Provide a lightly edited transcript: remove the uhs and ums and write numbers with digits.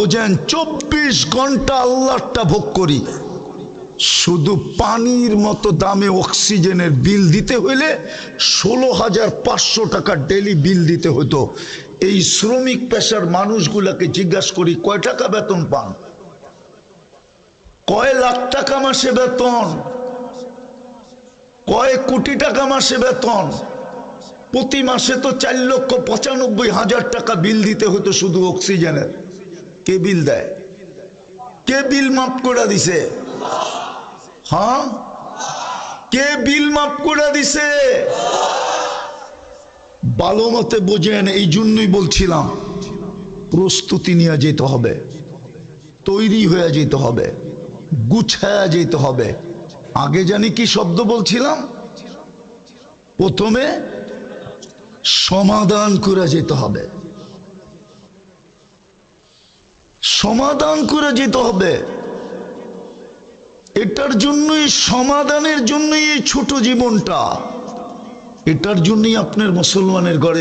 বোঝেন 24 ঘন্টা আল্লাহটা ভোগ করি, শুধু পানির মতো দামে অক্সিজেনের বিল দিতে হইলে 16,500 টাকা ডেলি বিল দিতে হতো। এই শ্রমিক পেশার মানুষগুলাকে জিজ্ঞাসা করি কয় টাকা বেতন পান, কয় লাখ টাকা মাসে বেতন, কয় কোটি টাকা মাসে বেতন। প্রতি মাসে তো 4,95,000 টাকা বিল দিতে হতো শুধু অক্সিজেনের। কে বিল দেয়? কে বিল মাফ করে দিছে? হ্যাঁ, কে বিল মাফ করে দিছে? ভালো মতে বোঝেন। এই জন্যই বলছিলাম প্রস্তুতি নিয়ে যেতে হবে, তৈরি হয়ে যেতে হবে, গুছায়া যেতে হবে। আগে জানি কি শব্দ বলছিলাম? প্রথমে সমাধান করে যেতে হবে, সমাধান করে যেতে হবে। এটার জন্যই, সমাধানের জন্যই এই ছোট জীবনটা, এটার জন্যই আপনার মুসলমানের ঘরে